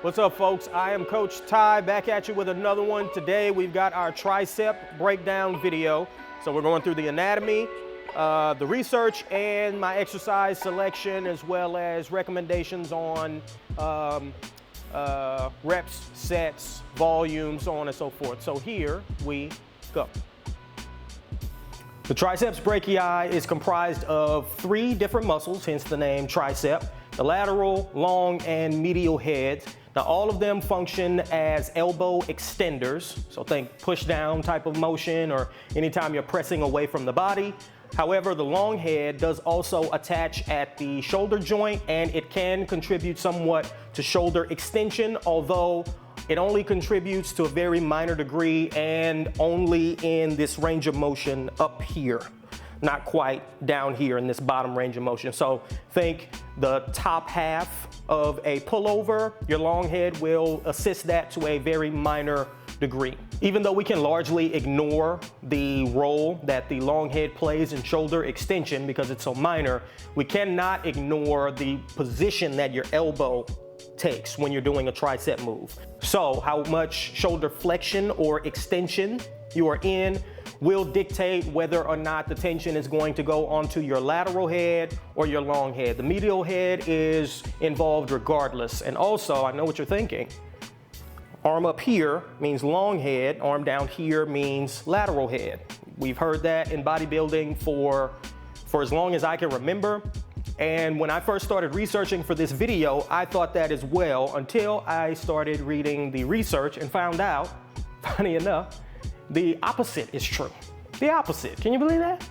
What's up, folks? I am Coach Ty, back at you with another one. Today we've got our tricep breakdown video. So we're going through the anatomy, the research, and my exercise selection, as well as recommendations on reps, sets, volumes, so on and so forth. So here we go. The triceps brachii is comprised of 3 different muscles, hence the name tricep: the lateral, long, and medial heads. Now, all of them function as elbow extenders, so think push down type of motion or anytime you're pressing away from the body. However, the long head does also attach at the shoulder joint, and it can contribute somewhat to shoulder extension, although it only contributes to a very minor degree and only in this range of motion up here, not quite down here in this bottom range of motion. So think the top half of a pullover, your long head will assist that to a very minor degree. Even though we can largely ignore the role that the long head plays in shoulder extension because it's so minor, we cannot ignore the position that your elbow takes when you're doing a tricep move. So how much shoulder flexion or extension you are in will dictate whether or not the tension is going to go onto your lateral head or your long head. The medial head is involved regardless. And also, I know what you're thinking. Arm up here means long head, arm down here means lateral head. We've heard that in bodybuilding for as long as I can remember. And when I first started researching for this video, I thought that as well until I started reading the research and found out, funny enough, the opposite is true. The opposite. Can you believe that?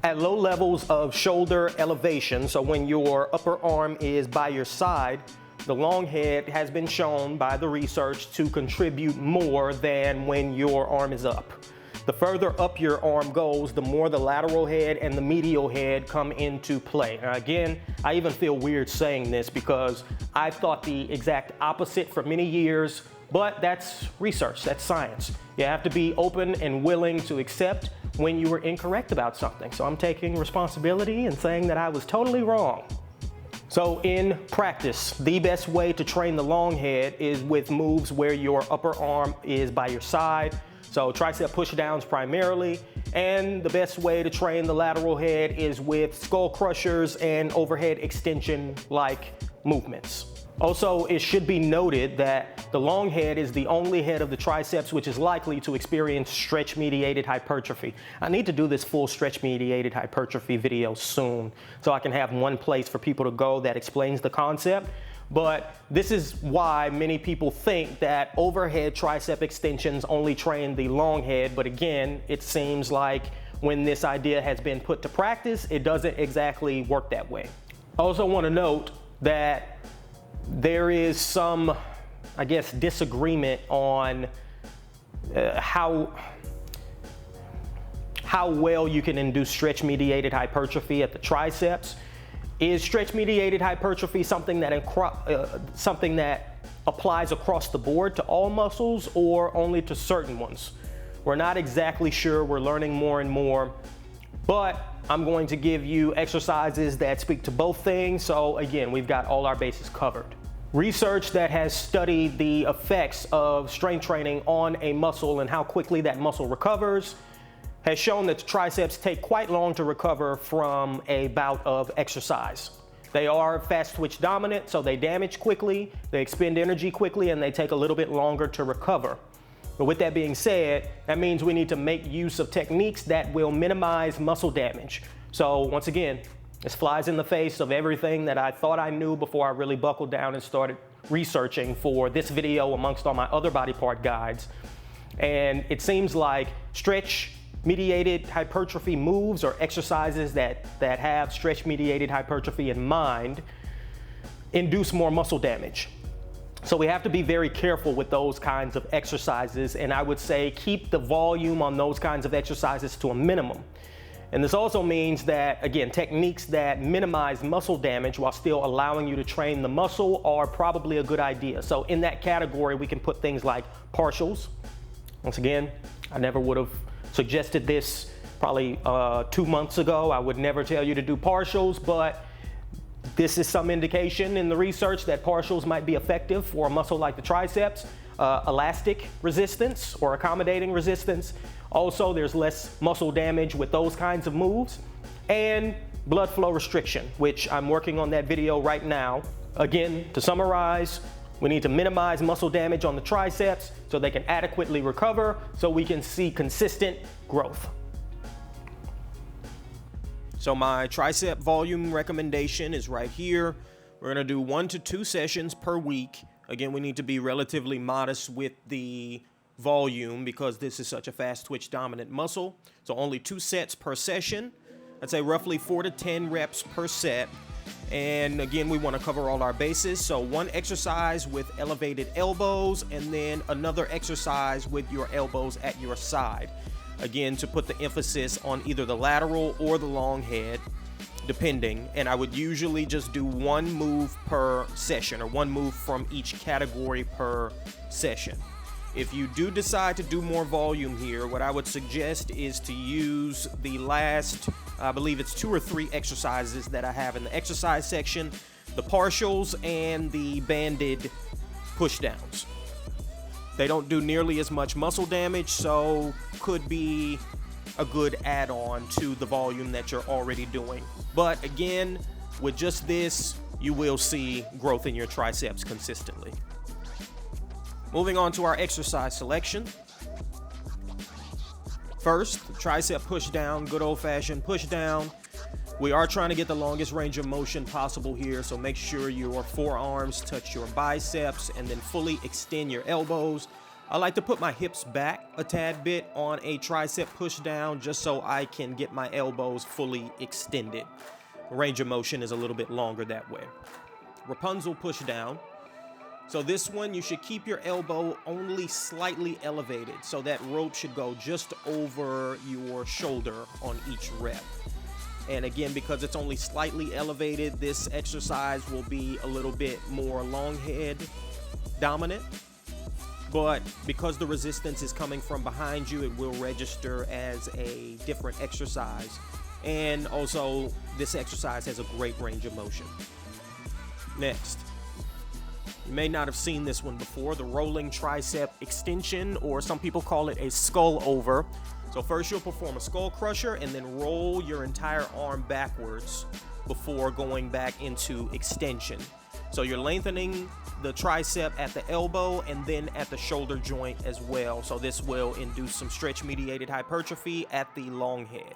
At low levels of shoulder elevation, so when your upper arm is by your side, the long head has been shown by the research to contribute more than when your arm is up. The further up your arm goes, the more the lateral head and the medial head come into play. Now again, I even feel weird saying this because I've thought the exact opposite for many years, but that's research, that's science. You have to be open and willing to accept when you were incorrect about something. So I'm taking responsibility and saying that I was totally wrong. So in practice, the best way to train the long head is with moves where your upper arm is by your side. So tricep push downs primarily, and the best way to train the lateral head is with skull crushers and overhead extension like movements. Also, it should be noted that the long head is the only head of the triceps which is likely to experience stretch-mediated hypertrophy. I need to do this full stretch-mediated hypertrophy video soon so I can have one place for people to go that explains the concept. But this is why many people think that overhead tricep extensions only train the long head. But again, it seems like when this idea has been put to practice, it doesn't exactly work that way. I also want to note that there is some, I guess, disagreement on how well you can induce stretch-mediated hypertrophy at the triceps. Is stretch-mediated hypertrophy something that applies across the board to all muscles or only to certain ones? We're not exactly sure. We're learning more and more, but I'm going to give you exercises that speak to both things. So again, we've got all our bases covered. Research that has studied the effects of strength training on a muscle and how quickly that muscle recovers has shown that the triceps take quite long to recover from a bout of exercise. They are fast twitch dominant, so they damage quickly, they expend energy quickly, and they take a little bit longer to recover. But with that being said, that means we need to make use of techniques that will minimize muscle damage. So once again, this flies in the face of everything that I thought I knew before I really buckled down and started researching for this video amongst all my other body part guides. And it seems like stretch-mediated hypertrophy moves or exercises that have stretch-mediated hypertrophy in mind induce more muscle damage. So we have to be very careful with those kinds of exercises, and I would say keep the volume on those kinds of exercises to a minimum. And this also means that, again, techniques that minimize muscle damage while still allowing you to train the muscle are probably a good idea. So in that category, we can put things like partials. Once again, I never would have suggested this probably 2 months ago. I would never tell you to do partials, but This is some indication in the research that partials might be effective for a muscle like the triceps. Elastic resistance or accommodating resistance. Also, there's less muscle damage with those kinds of moves. And blood flow restriction, which I'm working on that video right now. Again, to summarize, we need to minimize muscle damage on the triceps so they can adequately recover so we can see consistent growth. So my tricep volume recommendation is right here. We're gonna do 1 to 2 sessions per week. Again, we need to be relatively modest with the volume because this is such a fast twitch dominant muscle. So only 2 sets per session. I'd say roughly 4 to 10 reps per set. And again, we want to cover all our bases. So 1 exercise with elevated elbows and then another exercise with your elbows at your side. Again, to put the emphasis on either the lateral or the long head, depending. And I would usually just do 1 move per session or 1 move from each category per session. If you do decide to do more volume here, what I would suggest is to use the last, I believe it's 2 or 3 exercises that I have in the exercise section, the partials and the banded push downs. They don't do nearly as much muscle damage, so could be a good add-on to the volume that you're already doing. But again, with just this, you will see growth in your triceps consistently. Moving on to our exercise selection. First, tricep push down, good old-fashioned push down. We are trying to get the longest range of motion possible here, so make sure your forearms touch your biceps and then fully extend your elbows. I like to put my hips back a tad bit on a tricep push down just so I can get my elbows fully extended. Range of motion is a little bit longer that way. Rapunzel push down. So this one, you should keep your elbow only slightly elevated. So that rope should go just over your shoulder on each rep. And again, because it's only slightly elevated, this exercise will be a little bit more long head dominant. But because the resistance is coming from behind you, it will register as a different exercise. And also, this exercise has a great range of motion. Next. You may not have seen this one before, the rolling tricep extension, or some people call it a skull over. So first you'll perform a skull crusher and then roll your entire arm backwards before going back into extension. So you're lengthening the tricep at the elbow and then at the shoulder joint as well. So this will induce some stretch mediated hypertrophy at the long head.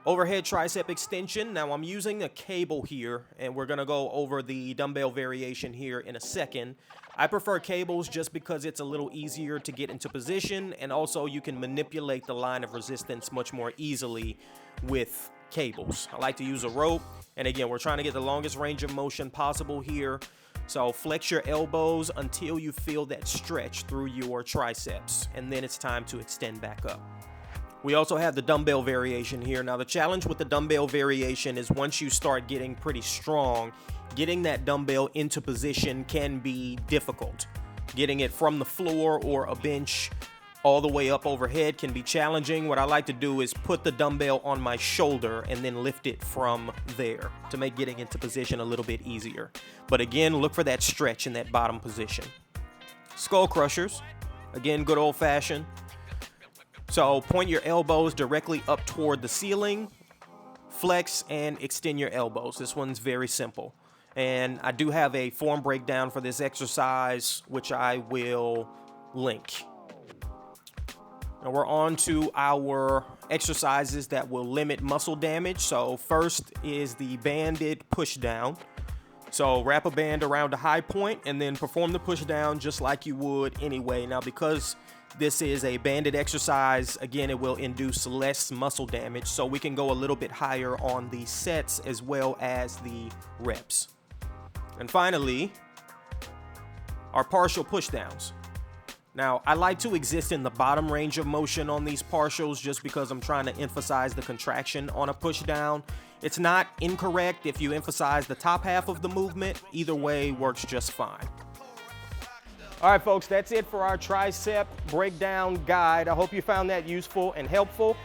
Overhead tricep extension. Now I'm using a cable here and we're gonna go over the dumbbell variation here in a second. I prefer cables just because it's a little easier to get into position, and also you can manipulate the line of resistance much more easily with cables. I like to use a rope, and again, we're trying to get the longest range of motion possible here. So flex your elbows until you feel that stretch through your triceps, and then it's time to extend back up. We also have the dumbbell variation here. Now the challenge with the dumbbell variation is once you start getting pretty strong, getting that dumbbell into position can be difficult. Getting it from the floor or a bench all the way up overhead can be challenging. What I like to do is put the dumbbell on my shoulder and then lift it from there to make getting into position a little bit easier. But again, look for that stretch in that bottom position. Skull crushers, again, good old fashioned. So point your elbows directly up toward the ceiling, flex and extend your elbows. This one's very simple. And I do have a form breakdown for this exercise, which I will link. Now we're on to our exercises that will limit muscle damage. So first is the banded push down. So wrap a band around a high point and then perform the push down just like you would anyway. Now because this is a banded exercise, again, it will induce less muscle damage, so we can go a little bit higher on the sets as well as the reps. And finally, our partial push downs. Now, I like to exist in the bottom range of motion on these partials just because I'm trying to emphasize the contraction on a push down. It's not incorrect if you emphasize the top half of the movement. Either way works just fine. All right, folks, that's it for our tricep breakdown guide. I hope you found that useful and helpful.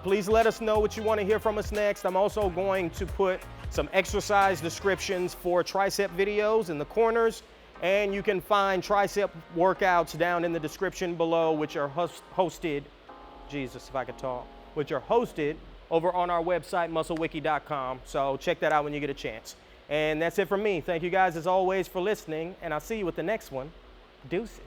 Please let us know what you want to hear from us next. I'm also going to put some exercise descriptions for tricep videos in the corners, and you can find tricep workouts down in the description below, which are hosted, Jesus, if I could talk, which are hosted over on our website, MuscleWiki.com. So check that out when you get a chance. And that's it from me. Thank you guys as always for listening, and I'll see you with the next one. Deuces.